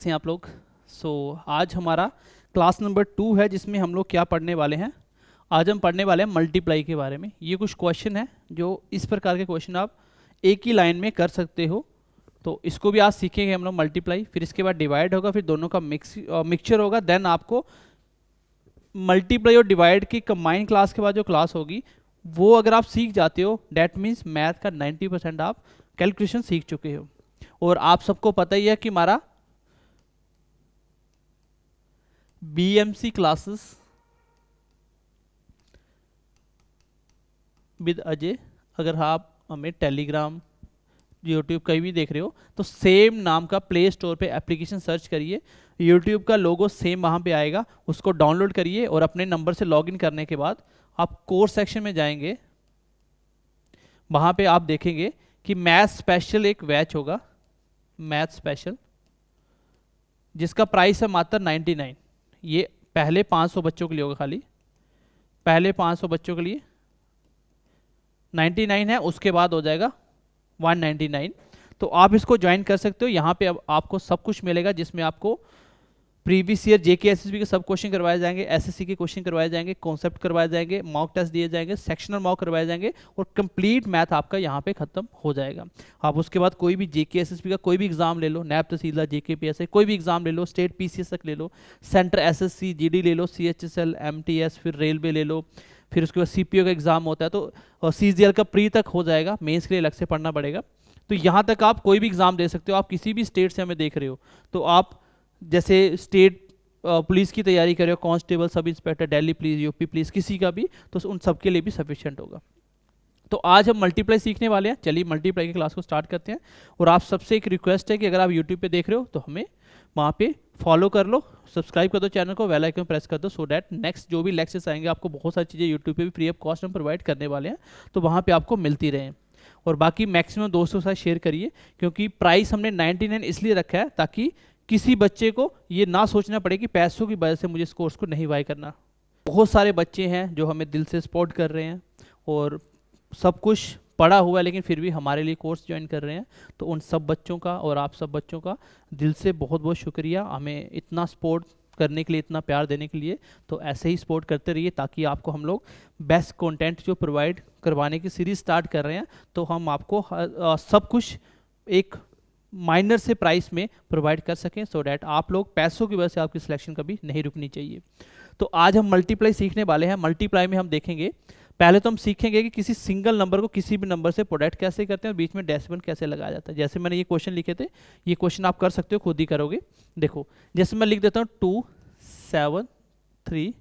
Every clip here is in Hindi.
हैं आप लोग। आज हमारा क्लास नंबर 2 है जिसमें हम लोग क्या पढ़ने वाले हैं। आज हम पढ़ने वाले हैं मल्टीप्लाई के बारे में। ये कुछ क्वेश्चन है जो इस प्रकार के क्वेश्चन आप एक ही लाइन में कर सकते हो। तो इसको भी आज सीखेंगे हम लोग मल्टीप्लाई, फिर इसके बाद डिवाइड होगा, फिर दोनों का मिक्सचर होगा। देन आपको मल्टीप्लाई और डिवाइड की कंबाइन क्लास के बाद जो क्लास होगी वो अगर आप सीख जाते हो, डैट मीन्स मैथ का 90% आप कैलकुलेशन सीख चुके हो। और आप सबको पता ही है कि हमारा BMC क्लासेस विद अजय, अगर आप हमें टेलीग्राम यूट्यूब कहीं भी देख रहे हो तो सेम नाम का प्ले स्टोर पे एप्लीकेशन सर्च करिए, यूट्यूब का लोगो सेम वहाँ पे आएगा, उसको डाउनलोड करिए और अपने नंबर से लॉगिन करने के बाद आप कोर्स सेक्शन में जाएंगे। वहाँ पे आप देखेंगे कि मैथ स्पेशल एक बैच होगा, मैथ स्पेशल, जिसका प्राइस है मात्र 99। ये पहले 500 बच्चों के लिए होगा, खाली पहले 500 बच्चों के लिए 99 है, उसके बाद हो जाएगा 199। तो आप इसको ज्वाइन कर सकते हो। यहाँ पे अब आपको सब कुछ मिलेगा, जिसमें आपको प्रीवियस ईयर जेके एसएसबी के सब क्वेश्चन करवाए जाएंगे, एसएससी के क्वेश्चन करवाए जाएंगे, कॉन्सेप्ट करवाए जाएंगे, मॉक टेस्ट दिए जाएंगे, सेक्शनल मॉक करवाए जाएंगे और कंप्लीट मैथ आपका यहाँ पे खत्म हो जाएगा। आप उसके बाद कोई भी जेके एसएसबी का कोई भी एग्जाम ले लो, नैब तहसीलदार, जेके पीएसआई, कोई भी एग्जाम ले लो, स्टेट पीसीएस तक ले लो, सेंटर एसएससी जीडी ले लो, सीएचएसएल, एमटीएस, फिर रेलवे ले लो, फिर उसके बाद सीपीओ का एग्जाम होता है, तो सीजीएल का प्री तक हो जाएगा, मेंस के लिए अलग से पढ़ना पड़ेगा। तो यहाँ तक आप कोई भी एग्जाम दे सकते हो। आप किसी भी स्टेट से हमें देख रहे हो तो आप जैसे स्टेट पुलिस की तैयारी कर रहे हो, constable, sub inspector, Delhi police, UP police, किसी का भी, तो उन सब के लिए भी सफिशिएंट होगा। तो आज हम मल्टीप्लाई सीखने वाले हैं। चलिए मल्टीप्लाई की क्लास को स्टार्ट करते हैं। और आप सबसे एक रिक्वेस्ट है कि अगर आप यूट्यूब पे देख रहे हो तो हमें वहाँ पे फॉलो कर लो, सब्सक्राइब कर दो चैनल को, बेल आइकन प्रेस कर दो, सो डैट नेक्स्ट जो भी लेक्चर्स आएंगे, आपको बहुत सारी चीज़ें यूट्यूब पे भी फ्री ऑफ कॉस्ट हम प्रोवाइड करने वाले हैं, तो वहाँ पे आपको मिलती रहें। और बाकी मैक्सिमम दोस्तों के साथ शेयर करिए, क्योंकि प्राइस हमने 99 इसलिए रखा है ताकि किसी बच्चे को ये ना सोचना पड़े कि पैसों की वजह से मुझे इस कोर्स को नहीं बाय करना। बहुत सारे बच्चे हैं जो हमें दिल से सपोर्ट कर रहे हैं और सब कुछ पढ़ा हुआ है लेकिन फिर भी हमारे लिए कोर्स ज्वाइन कर रहे हैं। तो उन सब बच्चों का और आप सब बच्चों का दिल से बहुत बहुत शुक्रिया, हमें इतना सपोर्ट करने के लिए, इतना प्यार देने के लिए। तो ऐसे ही सपोर्ट करते रहिए ताकि आपको हम लोग बेस्ट कंटेंट जो प्रोवाइड करवाने की सीरीज स्टार्ट कर रहे हैं, तो हम आपको सब कुछ एक माइनर से प्राइस में प्रोवाइड कर सकें, सो डैट आप लोग पैसों की वजह से आपकी सिलेक्शन कभी नहीं रुकनी चाहिए। तो आज हम मल्टीप्लाई सीखने वाले हैं। मल्टीप्लाई में हम देखेंगे, पहले तो हम सीखेंगे कि किसी सिंगल नंबर को किसी भी नंबर से प्रोडक्ट कैसे करते हैं और बीच में डेसिमल कैसे लगाया जाता है। जैसे मैंने ये क्वेश्चन लिखे थे, ये क्वेश्चन आप कर सकते हो, खुद ही करोगे। देखो जैसे मैं लिख देता हूँ 273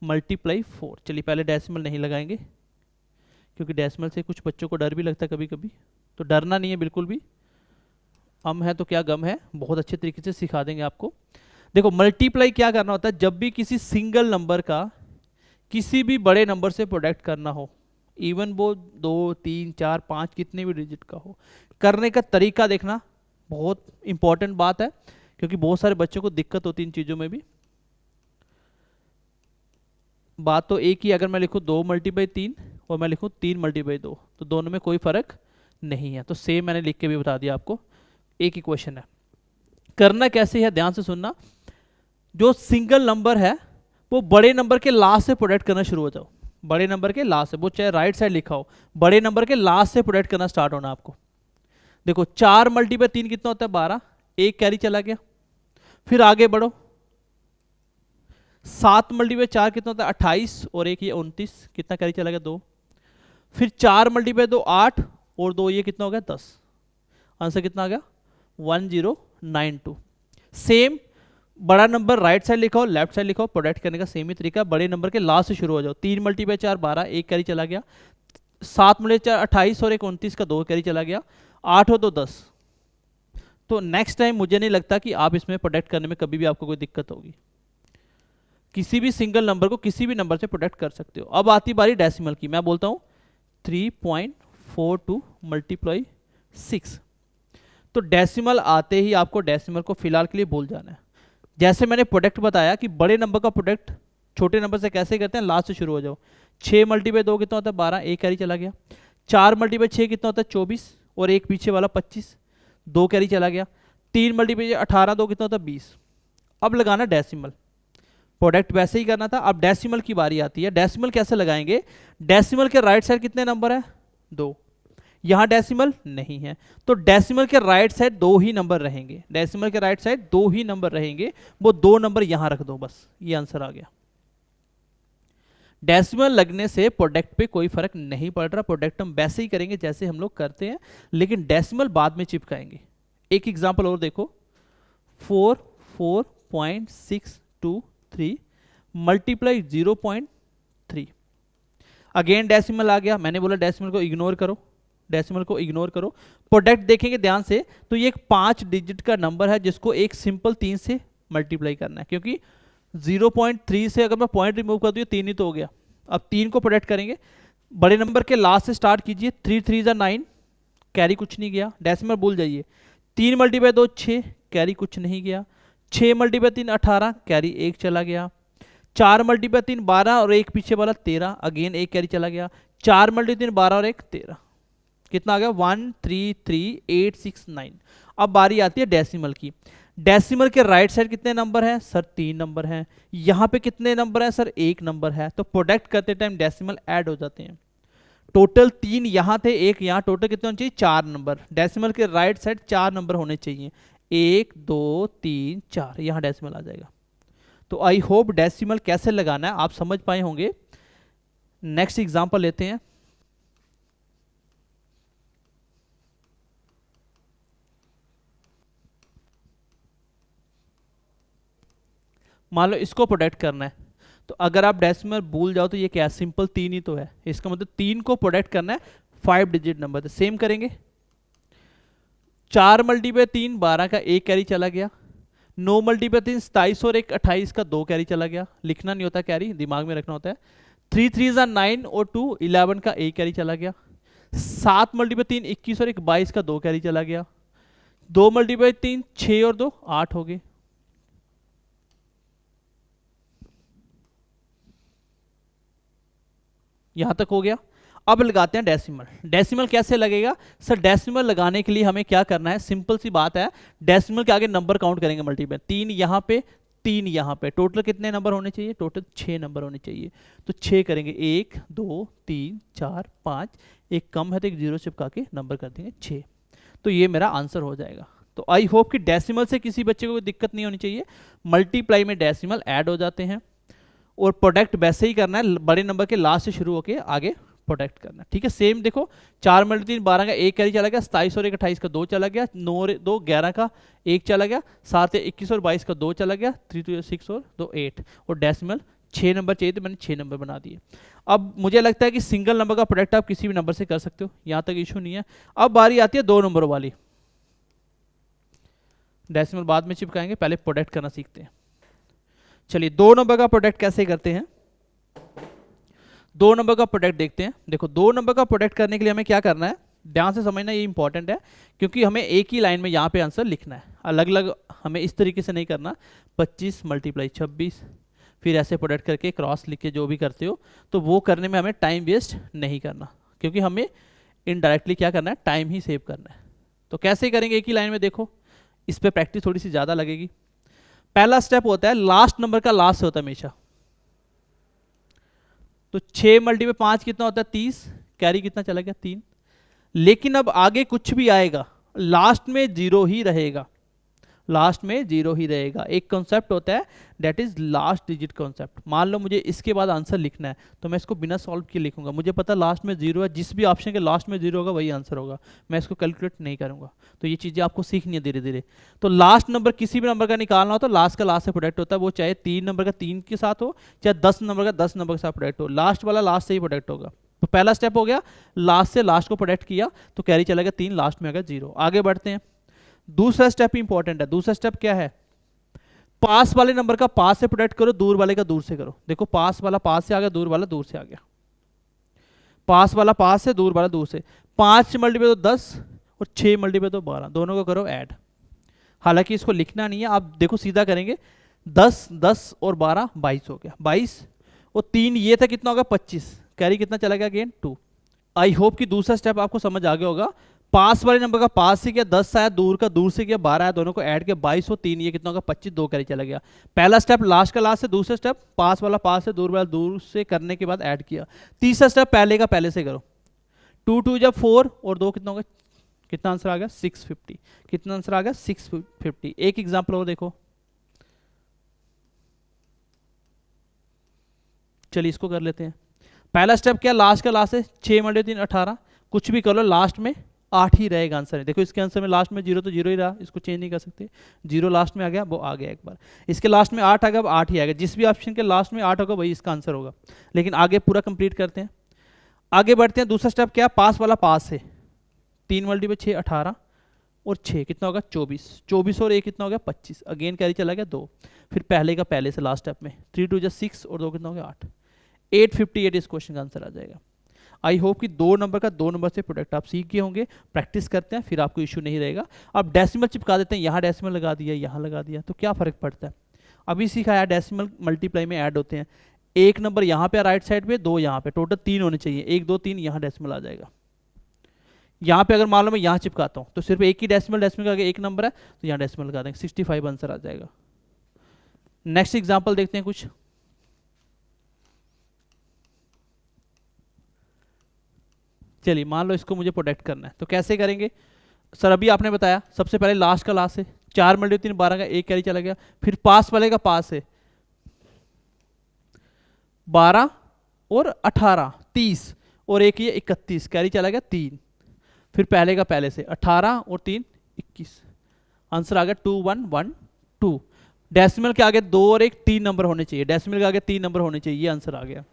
मल्टीप्लाई 4। चलिए पहले डेसिमल नहीं लगाएंगे, क्योंकि डेसिमल से कुछ बच्चों को डर भी लगता है कभी कभी, तो डरना नहीं है बिल्कुल भी। हम है तो क्या गम है, बहुत अच्छे तरीके से सिखा देंगे आपको। देखो मल्टीप्लाई क्या करना होता है, जब भी किसी सिंगल नंबर का किसी भी बड़े नंबर से प्रोडक्ट करना हो, इवन वो 2, 3, 4, 5 कितने भी डिजिट का हो, करने का तरीका देखना बहुत इंपॉर्टेंट बात है, क्योंकि बहुत सारे बच्चों को दिक्कत होती है इन चीज़ों में भी। बात तो एक ही, अगर मैं लिखूँ 2 मल्टीप्लाई 3 और मैं लिखूँ 3 मल्टीप्लाई 2, तो दोनों में कोई फर्क नहीं है। तो सेम मैंने लिख के भी बता दिया आपको, एक ही क्वेश्चन है। करना कैसे है, ध्यान से सुनना। जो सिंगल नंबर है वो बड़े नंबर के लास्ट से प्रोडक्ट करना शुरू हो जाओ। बड़े नंबर के लास्ट से, वो चाहे राइट साइड लिखा हो, बड़े नंबर के लास्ट से प्रोडक्ट करना स्टार्ट होना आपको। देखो 4 मल्टीप्लाई 3 कितना होता है, 12, एक कैरी चला गया। फिर आगे बढ़ो, 7 मल्टीप्लाई 4 कितना होता है, 28, और एक ये 29, कितना कैरी चला गया, 2। फिर 4 मल्टीप्लाई 2 8 और 2 ये कितना हो गया, 10। आंसर कितना आ गया, 1092। सेम बड़ा नंबर राइट साइड लिखा हो, लेफ्ट साइड लिखा हो, प्रोडक्ट करने का सेम ही तरीका, बड़े नंबर के लास्ट से शुरू हो जाओ। 3 मल्टीप्लाई 4 12, एक कैरी चला गया। 7 मल्टीप्लाई 4 28 और एक 29 का 2 कैरी चला गया। 8 और 2 10। तो नेक्स्ट टाइम मुझे नहीं लगता कि आप इसमें प्रोडक्ट करने में कभी भी आपको कोई दिक्कत होगी। किसी भी सिंगल नंबर को किसी भी नंबर से प्रोडक्ट कर सकते हो। अब आती बारी डेसिमल की, मैं बोलता हूँ 3.42 मल्टीप्लाई 6। तो डेसिमल आते ही आपको डेसिमल को फिलहाल के लिए भूल जाना है। जैसे मैंने प्रोडक्ट बताया कि बड़े नंबर का प्रोडक्ट छोटे नंबर से कैसे करते हैं, लास्ट से शुरू हो जाओ। 6 मल्टीप्लाई 2 कितना होता है, 12, एक कैरी चला गया। 4 मल्टीप्लाई 6 कितना होता है, 24, और एक पीछे वाला 25, 2 कैरी चला गया। 3 मल्टीप्लाई 18 दो कितना होता है 20। अब लगाना डेसिमल, प्रोडक्ट वैसे ही करना था। अब डेसिमल की बारी आती है। डेसिमल कैसे लगाएंगे? डेसिमल के राइट साइड कितने नंबर है? 2। यहां डेसिमल नहीं है, तो डेसिमल के राइट साइड 2 ही नंबर रहेंगे। डेसिमल के राइट साइड 2 ही नंबर रहेंगे, वो 2 नंबर यहां रख दो, बस ये आंसर आ गया। डेसिमल लगने से प्रोडक्ट पे कोई फर्क नहीं पड़ रहा, प्रोडक्ट हम वैसे ही करेंगे जैसे हम लोग करते हैं, लेकिन डेसिमल बाद में चिपकाएंगे। एक एग्जांपल और देखो, 44.623 मल्टीप्लाई 0.3। अगेन डेसिमल आ गया। मैंने बोला डेसिमल को इग्नोर करो, डेसिमल को इग्नोर करो। प्रोडक्ट देखेंगे ध्यान से तो ये एक 5 डिजिट का नंबर है जिसको एक सिंपल 3 से मल्टीप्लाई करना है, क्योंकि 0.3 से अगर मैं पॉइंट रिमूव कर दूँ 3 ही तो हो गया। अब 3 को प्रोडक्ट करेंगे, बड़े नंबर के लास्ट से स्टार्ट कीजिए। 3 3 जा 9, कैरी कुछ नहीं गया, डेसिमल भूल जाइए। 3 मल्टीप्लाई 2 6, कैरी कुछ नहीं गया। 6 मल्टीप्लाई 3 18, कैरी 1 चला गया। 4 मल्टीप्लाई 3 12 और एक पीछे वाला 13, अगेन 1 कैरी चला गया। 4 मल्टीप्लाई 3 12 और 1 13, कितना आ गया? 133,869। अब बारी आती है डेसिमल की। डेसिमल के राइट साइड कितने नंबर हैं सर? 3 नंबर हैं। यहां पे कितने नंबर हैं सर? 1 नंबर है। तो प्रोडक्ट करते टाइम डेसिमल ऐड हो जाते हैं। टोटल 3 यहां थे, 1 यहां, टोटल कितने होने चाहिए? 4 नंबर। डेसिमल के राइट साइड 4 नंबर होने चाहिए, 1 2 3 4, यहां डेसिमल आ जाएगा। तो आई होप डेसिमल कैसे लगाना है आप समझ पाए होंगे। नेक्स्ट एग्जांपल लेते हैं। मान लो इसको प्रोडक्ट करना है, तो अगर आप डेसिमल भूल जाओ तो ये क्या है? सिंपल 3 ही तो है। इसका मतलब 3 को प्रोडक्ट करना है 5 डिजिट नंबर से। सेम करेंगे। 4 मल्टीप्लाई 3 12 का 1 कैरी चला गया। 9 मल्टीप्लाई 3 27 और 1 28 का 2 कैरी चला गया। लिखना नहीं होता कैरी, दिमाग में रखना होता है। 3 3 जा 9 और 2 11 का 1 कैरी चला गया। 7 मल्टीप्लाई 3 21 और 1 22 का 2 कैरी चला गया। 2 मल्टीप्लाई 3 6 और 2 8 हो गए। यहां तक हो गया। अब लगाते हैं डेसिमल। डेसिमल कैसे लगेगा सर? डेसिमल लगाने के लिए हमें क्या करना है? सिंपल सी बात है, डेसिमल के आगे नंबर काउंट करेंगे मल्टीप्लाई। 3 यहां पे, 3 यहां पे, टोटल कितने नंबर होने चाहिए? टोटल 6 नंबर होने चाहिए। तो 6 करेंगे, 1 2 3 4 5, एक कम है तो एक जीरो चिपका के नंबर कर देंगे 6। तो ये मेरा आंसर हो जाएगा। तो आई होप कि डेसिमल से किसी बच्चे को कोई दिक्कत नहीं होनी चाहिए। मल्टीप्लाई में डेसिमल ऐड हो जाते हैं, और प्रोडक्ट वैसे ही करना है, बड़े नंबर के लास्ट से शुरू होकर आगे प्रोडक्ट करना। ठीक है, सेम देखो। 4 मल्टी 3 12 का 1 कैरी चला गया। 27 और 1 28 का 2 चला गया। 9 और 2 11 का 1 चला गया। 7 21 और 22 का 2 चला गया। 3 2 6 और 2 8, और डेसिमल 6 नंबर चाहिए तो मैंने 6 नंबर बना दिए। अब मुझे लगता है कि सिंगल नंबर का प्रोडक्ट आप किसी भी नंबर से कर सकते हो, यहां तक इशू नहीं है। अब बारी आती है 2 नंबरों वाली। डेसिमल बाद में चिपकाएंगे, पहले प्रोडक्ट करना सीखते हैं। चलिए 2 नंबर का प्रोडक्ट कैसे करते हैं? 2 नंबर का प्रोडक्ट देखते हैं। देखो 2 नंबर का प्रोडक्ट करने के लिए हमें क्या करना है, ध्यान से समझना, ये इंपॉर्टेंट है, क्योंकि हमें एक ही लाइन में यहाँ पे आंसर लिखना है, अलग अलग हमें इस तरीके से नहीं करना। 25 मल्टीप्लाई 26, फिर ऐसे प्रोडक्ट करके क्रॉस लिख के जो भी करते हो, तो वो करने में हमें टाइम वेस्ट नहीं करना, क्योंकि हमें इनडायरेक्टली क्या करना है, टाइम ही सेव करना है। तो कैसे करेंगे एक ही लाइन में? देखो इस पर प्रैक्टिस थोड़ी सी ज़्यादा लगेगी। पहला स्टेप होता है लास्ट नंबर का लास्ट से होता है हमेशा। तो 6 मल्टीप्लाई 5 कितना होता है? 30, कैरी कितना चला गया? 3। लेकिन अब आगे कुछ भी आएगा लास्ट में 0 ही रहेगा, लास्ट में 0 ही रहेगा। एक कॉन्सेप्ट होता है that is last digit concept. मान लो मुझे इसके बाद आंसर लिखना है, तो मैं इसको बिना सॉल्व किए लिखूंगा। मुझे पता लास्ट में 0 है, जिस भी ऑप्शन के लास्ट में 0 होगा वही आंसर होगा, मैं इसको कैलकुलेट नहीं करूंगा। तो ये चीज़ें आपको सीखनी है धीरे धीरे। तो लास्ट नंबर किसी भी नंबर का निकालना हो तो लास्ट का लास्ट से प्रोडक्ट होता है, वो चाहे 3 नंबर का 3 के साथ हो, चाहे 10 नंबर का 10 नंबर के साथ प्रोडक्ट हो, लास्ट वाला लास्ट से ही प्रोडक्ट होगा। तो पहला स्टेप हो गया, लास्ट से लास्ट को प्रोडक्ट किया तो कैरी चलेगा 3, लास्ट में आएगा 0। आगे बढ़ते हैं। दूसरा स्टेप इंपॉर्टेंट है। दूसरा स्टेप क्या है? पास वाले नंबर का पास से प्रोडक्ट करो, दूर वाले का दूर से करो। देखो पास वाला पास से आ गया, दूर वाला दूर से आ गया। पास वाला पास से, दूर वाला दूर से। 5 मल्टीप्लाई तो 10 और 6 मल्टीप्लाई तो 12, दोनों को करो ऐड। हालांकि इसको लिखना नहीं है, आप देखो सीधा करेंगे। 10 10 और 12 22 हो गया। 22 और 3 ये था, कितना होगा? 25, कैरी कितना चला गया? अगेन 2। आई होप कि दूसरा स्टेप आपको समझ आ गया होगा। पास वाले नंबर का पास से किया 10 आया, दूर का दूर से किया 12 आया, दोनों को ऐड किया 22 और 3, ये कितना होगा 25, 2 कैरी चला गया। पहला स्टेप लास्ट का लास्ट से, दूसरा स्टेप पास वाला पास से, दूर वाला दूर से करने के बाद ऐड किया। तीसरा स्टेप पहले का पहले से करो। 2 2 जब 4 और 2 कितना होगा, कितना आंसर आ गया 650। कितना आंसर आ गया 650। एक एग्जाम्पल और देखो, चलिए इसको कर लेते हैं। पहला स्टेप क्या, लास्ट का लास्ट है 6 मल्टी 3 18, कुछ भी कर लो लास्ट में 8 ही रहेगा आंसर। देखो इसके आंसर में लास्ट में 0 तो 0 ही रहा, इसको चेंज नहीं कर सकते। 0 लास्ट में आ गया, वो आ गया एक बार। इसके लास्ट में 8 आ गया, अब 8 ही आएगा। जिस भी ऑप्शन के लास्ट में 8 होगा वही इसका आंसर होगा। लेकिन आगे पूरा कंप्लीट करते हैं, आगे बढ़ते हैं। दूसरा स्टेप क्या, पास वाला पास है, 3 मल्टी 6 18 और 6 कितना होगा 24, 24 और 1 कितना हो गया 25। अगेन कैरी चला गया 2, फिर पहले का पहले से लास्ट स्टेप में 3 2 जा 6 और 2 कितना हो गया 8। 858 इस क्वेश्चन का आंसर आ जाएगा। आई होप कि 2 नंबर का 2 नंबर से प्रोडक्ट आप सीख गए होंगे। प्रैक्टिस करते हैं फिर आपको इशू नहीं रहेगा। अब डेसिमल चिपका देते हैं, यहाँ डेसिमल लगा दिया, यहाँ लगा दिया, तो क्या फर्क पड़ता है। अभी सिखाया डेसिमल मल्टीप्लाई में ऐड होते हैं। एक नंबर यहाँ पे राइट साइड पे, 2 यहाँ पे, टोटल 3 होने चाहिए। 1 2 3 यहाँ डेसिमल आ जाएगा। यहाँ पे अगर मान लो मैं यहाँ चिपकाता हूँ तो सिर्फ एक ही डेसिमल, डेसिमल का आगे एक नंबर है तो यहाँ डेसिमल लगा देंगे, 65 आंसर आ जाएगा। नेक्स्ट एग्जाम्पल देखते हैं कुछ। चलिए मान लो इसको मुझे प्रोटेक्ट करना है, तो कैसे करेंगे सर। अभी आपने बताया सबसे पहले लास्ट का लास्ट है, 4 मल्टी 3 12 का, एक कैरी चला गया। फिर पास वाले का पास है 12 और 18 30 और एक ये 31, कैरी चला गया 3। फिर पहले का पहले से 18 और 3 21, आंसर आ गया 2112। डेसिमल के आगे 2 और 1 3 नंबर होने चाहिए, डेसिमल के आगे 3 नंबर होने चाहिए, ये आंसर आ गया।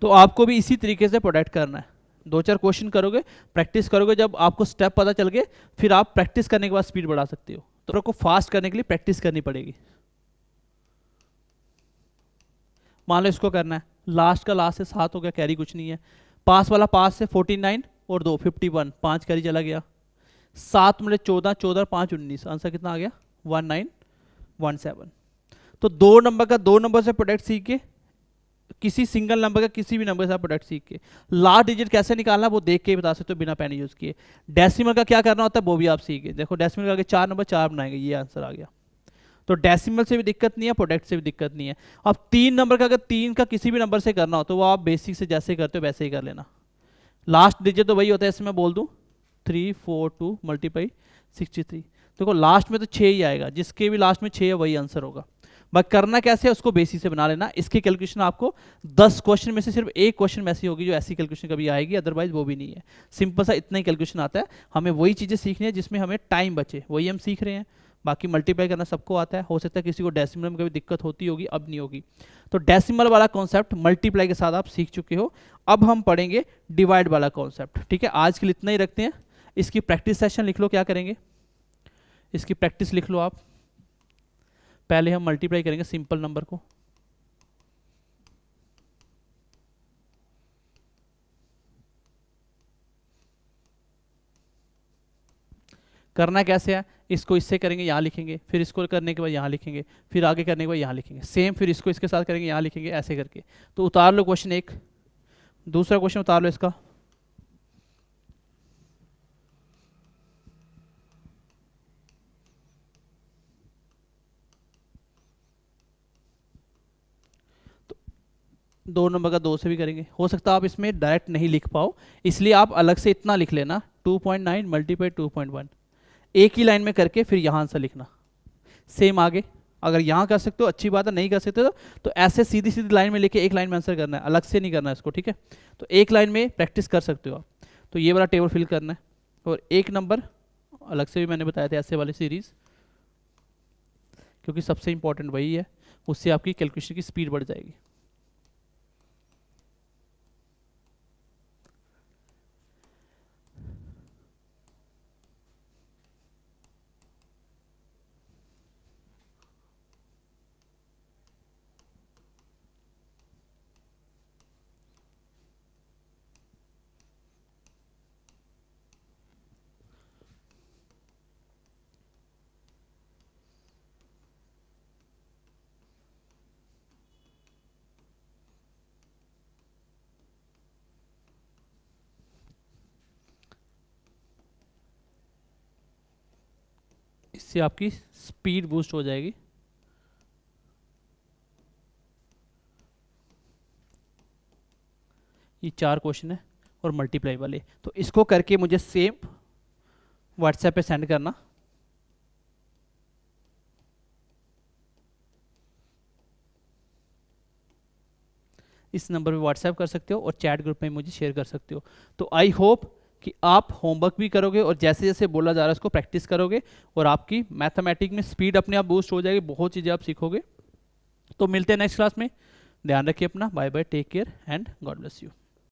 तो आपको भी इसी तरीके से प्रोटेक्ट करना है। 2 4 क्वेश्चन करोगे, प्रैक्टिस करोगे, जब आपको स्टेप पता चल गए फिर आप प्रैक्टिस करने के बाद स्पीड बढ़ा सकते हो। तो आपको फास्ट करने के लिए प्रैक्टिस करनी पड़ेगी। मान लो इसको करना है, लास्ट का लास्ट से 7 हो गया, कैरी कुछ नहीं है। पास वाला पास से 49 और 2 51, 5 कैरी चला गया। 7 मिनट 14 14 5 19, आंसर कितना आ गया 1917। तो 2 नंबर का 2 नंबर से प्रोडक्ट सीख के, किसी सिंगल नंबर का किसी भी नंबर से प्रोडक्ट सीख के लास्ट डिजिट कैसे निकालना वो देख के ही बता सकते हो, बिना पेन यूज किए। डेसिमल का क्या करना होता है वो भी आप सीखे। देखो डेसिमल का आगे 4 नंबर 4 बनाएंगे, ये आंसर आ गया। तो डेसिमल से भी दिक्कत नहीं है, प्रोडक्ट से भी दिक्कत नहीं है। अब 3 नंबर का अगर 3 का किसी भी नंबर से करना हो तो वो आप बेसिक से जैसे करते हो वैसे ही कर लेना। लास्ट डिजिट तो वही होता है, इसमें मैं बोल दूं 3 4 2 मल्टीप्लाई 63। देखो लास्ट में तो 6 ही आएगा, जिसके भी लास्ट में 6 है वही आंसर होगा। बट करना कैसे है उसको बेसिक से बना लेना। इसकी कैलकुलेशन आपको 10 क्वेश्चन में से सिर्फ एक क्वेश्चन में ऐसी होगी जो ऐसी कैलकुलेशन कभी आएगी, अदरवाइज वो भी नहीं है। सिंपल सा इतना ही कैलकुलेशन आता है। हमें वही चीज़ें सीखनी है जिसमें हमें टाइम बचे, वही हम सीख रहे हैं। बाकी मल्टीप्लाई करना सबको आता है, हो सकता है किसी को डेसिमल में कभी दिक्कत होती होगी, अब नहीं होगी। तो डेसिमल वाला कॉन्सेप्ट मल्टीप्लाई के साथ आप सीख चुके हो। अब हम पढ़ेंगे डिवाइड वाला कॉन्सेप्ट। ठीक है, आज के लिए इतना ही रखते हैं। इसकी प्रैक्टिस सेशन लिख लो, क्या करेंगे इसकी प्रैक्टिस लिख लो आप। पहले हम मल्टीप्लाई करेंगे सिंपल नंबर को, करना कैसे है, इसको इससे करेंगे यहाँ लिखेंगे, फिर इसको करने के बाद यहाँ लिखेंगे, फिर आगे करने के बाद यहाँ लिखेंगे सेम, फिर इसको इसके साथ करेंगे यहाँ लिखेंगे, ऐसे करके। तो उतार लो क्वेश्चन एक, दूसरा क्वेश्चन उतार लो इसका। तो 2 नंबर का 2 से भी करेंगे। हो सकता है आप इसमें डायरेक्ट नहीं लिख पाओ, इसलिए आप अलग से इतना लिख लेना 2.9 मल्टीप्लाई 2.1, एक ही लाइन में करके फिर यहाँ आंसर लिखना। सेम आगे अगर यहाँ कर सकते हो अच्छी बात है, नहीं कर सकते तो ऐसे सीधी सीधी लाइन में लेके एक लाइन में आंसर करना है, अलग से नहीं करना है इसको। ठीक है, तो एक लाइन में प्रैक्टिस कर सकते हो आप। तो ये वाला टेबल फिल करना है, और एक नंबर अलग से भी मैंने बताया था ऐसे वाली सीरीज, क्योंकि सबसे इंपॉर्टेंट वही है, उससे आपकी कैलकुलेशन की स्पीड बढ़ जाएगी। इससे आपकी स्पीड बूस्ट हो जाएगी। ये 4 क्वेश्चन है और मल्टीप्लाई वाले, तो इसको करके मुझे सेम व्हाट्सएप पे सेंड करना। इस नंबर पे व्हाट्सएप कर सकते हो और चैट ग्रुप में मुझे शेयर कर सकते हो। तो आई होप कि आप होमवर्क भी करोगे और जैसे जैसे बोला जा रहा है उसको प्रैक्टिस करोगे और आपकी मैथमेटिक्स में स्पीड अपने आप बूस्ट हो जाएगी, बहुत चीज़ें आप सीखोगे। तो मिलते हैं नेक्स्ट क्लास में, ध्यान रखिए अपना, bye bye, take care and God bless you.